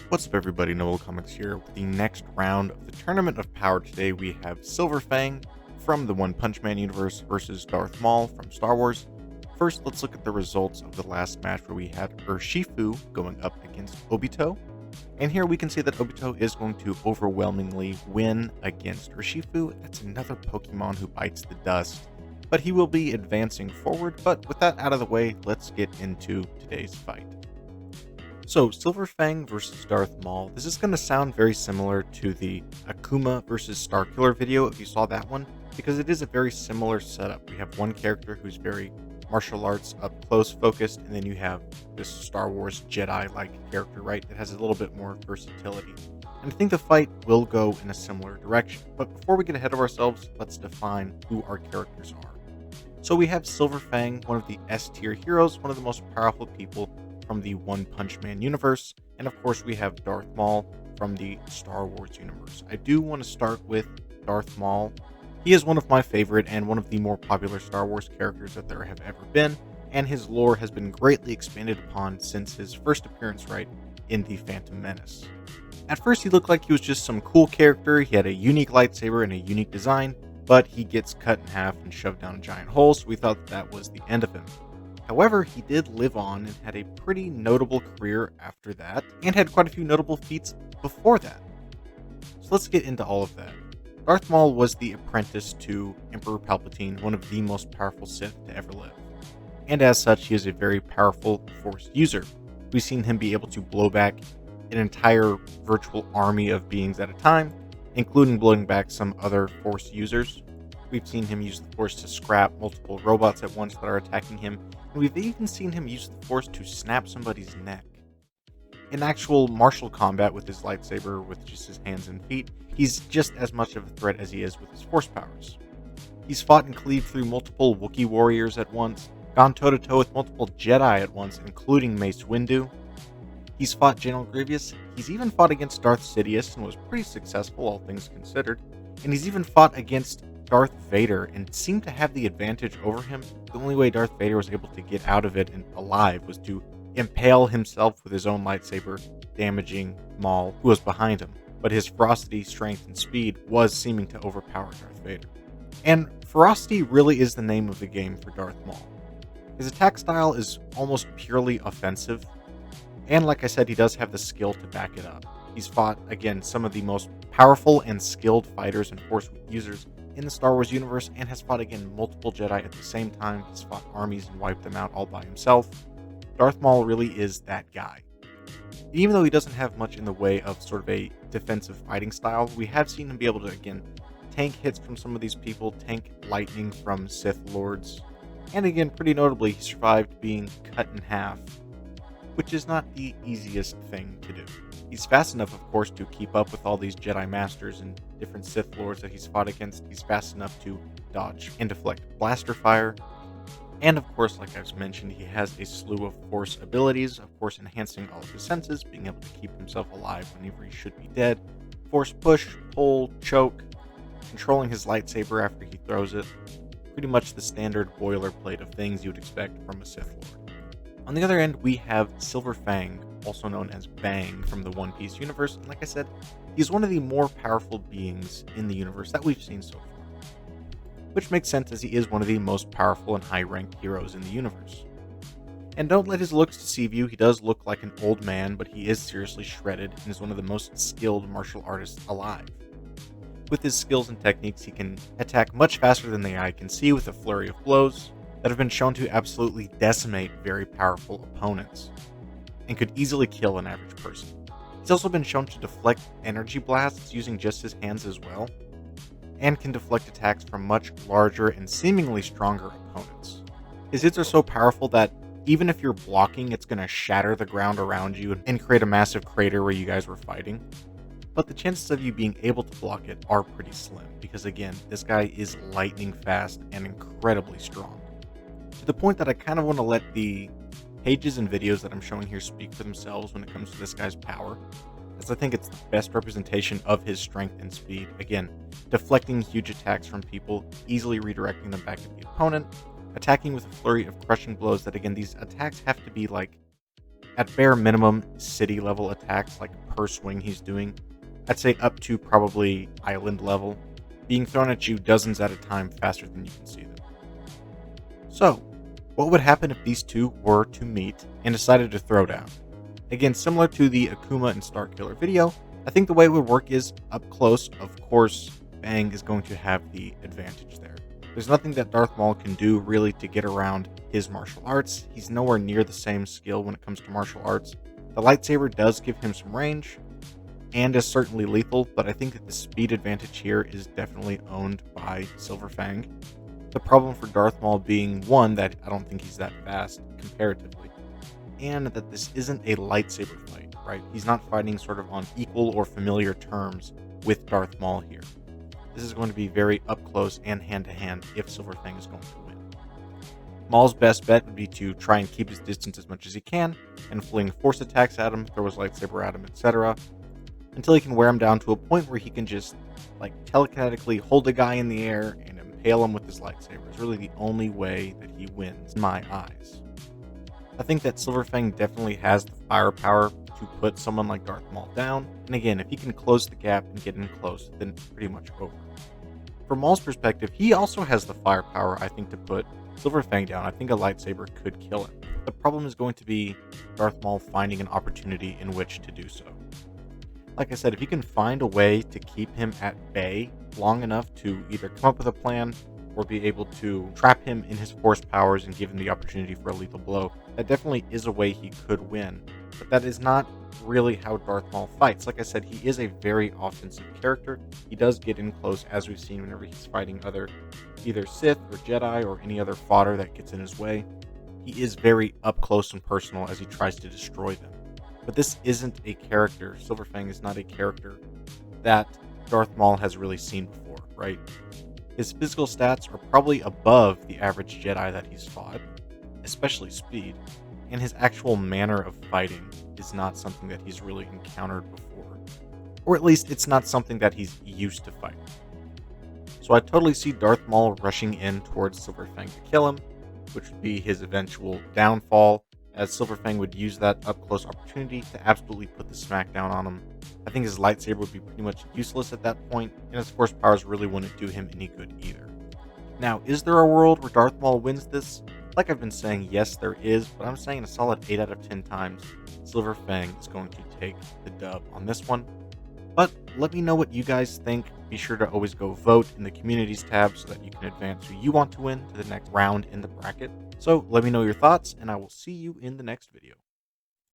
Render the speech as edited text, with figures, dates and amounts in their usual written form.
What's up everybody, Noel Comics here. With the next round of the Tournament of Power today, we have Silver Fang from the One Punch Man universe versus Darth Maul from Star Wars. First, let's look at the results of the last match where we had Urshifu going up against Obito. And here we can see that Obito is going to overwhelmingly win against Urshifu. That's another Pokemon who bites the dust. But he will be advancing forward, but with that out of the way, let's get into today's fight. So, Silver Fang versus Darth Maul. This is going to sound very similar to the Akuma versus Starkiller video, if you saw that one, because it is a very similar setup. We have one character who's very martial arts up close focused, and then you have this Star Wars Jedi-like character, right, that has a little bit more versatility. And I think the fight will go in a similar direction. But before we get ahead of ourselves, let's define who our characters are. So we have Silver Fang, one of the S-tier heroes, one of the most powerful people from the One Punch Man universe, and of course we have Darth Maul from the Star Wars universe. I do want to start with Darth Maul. He is one of my favorite and one of the more popular Star Wars characters that there have ever been, and his lore has been greatly expanded upon since his first appearance right in The Phantom Menace. At first he looked like he was just some cool character. He had a unique lightsaber and a unique design, but he gets cut in half and shoved down a giant hole, so we thought that was the end of him. However, he did live on and had a pretty notable career after that, and had quite a few notable feats before that. So let's get into all of that. Darth Maul was the apprentice to Emperor Palpatine, one of the most powerful Sith to ever live. And as such, he is a very powerful Force user. We've seen him be able to blow back an entire virtual army of beings at a time, including blowing back some other Force users. We've seen him use the Force to scrap multiple robots at once that are attacking him, and we've even seen him use the Force to snap somebody's neck. In actual martial combat with his lightsaber, with just his hands and feet, he's just as much of a threat as he is with his Force powers. He's fought and cleaved through multiple Wookiee warriors at once, gone toe-to-toe with multiple Jedi at once, including Mace Windu. He's fought General Grievous, he's even fought against Darth Sidious and was pretty successful, all things considered, and he's even fought against Darth Vader and seemed to have the advantage over him. The only way Darth Vader was able to get out of it and alive was to impale himself with his own lightsaber, damaging Maul, who was behind him. But his ferocity, strength, and speed was seeming to overpower Darth Vader. And ferocity really is the name of the game for Darth Maul. His attack style is almost purely offensive, and like I said, he does have the skill to back it up. He's fought, again, some of the most powerful and skilled fighters and Force users in the Star Wars universe, and has fought again multiple Jedi at the same time. He's fought armies and wiped them out all by himself. Darth Maul really is that guy. Even though he doesn't have much in the way of sort of a defensive fighting style, we have seen him be able to, again, tank hits from some of these people, tank lightning from Sith Lords, and again, pretty notably, he survived being cut in half, which is not the easiest thing to do. He's fast enough, of course, to keep up with all these Jedi Masters and different Sith Lords that he's fought against. He's fast enough to dodge and deflect blaster fire. And of course, like I've mentioned, he has a slew of Force abilities, of course enhancing all of his senses, being able to keep himself alive whenever he should be dead. Force push, pull, choke, controlling his lightsaber after he throws it. Pretty much the standard boilerplate of things you would expect from a Sith Lord. On the other end, we have Silver Fang, also known as Fang from the One Piece universe, and like I said, he's one of the more powerful beings in the universe that we've seen so far. Which makes sense as he is one of the most powerful and high-ranked heroes in the universe. And don't let his looks deceive you, he does look like an old man, but he is seriously shredded and is one of the most skilled martial artists alive. With his skills and techniques, he can attack much faster than the eye can see with a flurry of blows that have been shown to absolutely decimate very powerful opponents, and could easily kill an average person. He's also been shown to deflect energy blasts using just his hands as well, and can deflect attacks from much larger and seemingly stronger opponents. His hits are so powerful that even if you're blocking, it's going to shatter the ground around you and create a massive crater where you guys were fighting. But the chances of you being able to block it are pretty slim, because again, this guy is lightning fast and incredibly strong. To the point that I kind of want to let the pages and videos that I'm showing here speak for themselves when it comes to this guy's power, as I think it's the best representation of his strength and speed. Again, deflecting huge attacks from people, easily redirecting them back at the opponent, attacking with a flurry of crushing blows that, again, these attacks have to be like at bare minimum city level attacks, like per swing he's doing. I'd say up to probably island level, being thrown at you dozens at a time faster than you can see them. So, what would happen if these two were to meet and decided to throw down? Again, similar to the Akuma and Starkiller video, I think the way it would work is up close. Of course, Fang is going to have the advantage there. There's nothing that Darth Maul can do really to get around his martial arts. He's nowhere near the same skill when it comes to martial arts. The lightsaber does give him some range and is certainly lethal, but I think that the speed advantage here is definitely owned by Silver Fang. The problem for Darth Maul being, one, that I don't think he's that fast comparatively, and that this isn't a lightsaber fight, right? He's not fighting sort of on equal or familiar terms with Darth Maul here. This is going to be very up close and hand-to-hand if Silver Fang is going to win. Maul's best bet would be to try and keep his distance as much as he can, and fling force attacks at him, throw his lightsaber at him, etc., until he can wear him down to a point where he can just, like, telekinetically hold a guy in the air and impale him with his lightsaber. It's really the only way that he wins, in my eyes. I think that Silver Fang definitely has the firepower to put someone like Darth Maul down, and again, if he can close the gap and get in close, then it's pretty much over. From Maul's perspective, he also has the firepower, I think, to put Silver Fang down. I think a lightsaber could kill him. The problem is going to be Darth Maul finding an opportunity in which to do so. Like I said, if you can find a way to keep him at bay long enough to either come up with a plan or be able to trap him in his force powers and give him the opportunity for a lethal blow, that definitely is a way he could win. But that is not really how Darth Maul fights. Like I said, he is a very offensive character. He does get in close, as we've seen whenever he's fighting other either Sith or Jedi or any other fodder that gets in his way. He is very up close and personal as he tries to destroy them. But this isn't a character, Silver Fang is not a character that Darth Maul has really seen before, right? His physical stats are probably above the average Jedi that he's fought, especially speed, and his actual manner of fighting is not something that he's really encountered before. Or at least it's not something that he's used to fighting. So I totally see Darth Maul rushing in towards Silver Fang to kill him, which would be his eventual downfall, as Silver Fang would use that up-close opportunity to absolutely put the smackdown on him. I think his lightsaber would be pretty much useless at that point, and his force powers really wouldn't do him any good either. Now, is there a world where Darth Maul wins this? Like I've been saying, yes there is, but I'm saying a solid 8 out of 10 times, Silver Fang is going to take the dub on this one. But let me know what you guys think. Be sure to always go vote in the communities tab so that you can advance who you want to win to the next round in the bracket. So let me know your thoughts, and I will see you in the next video.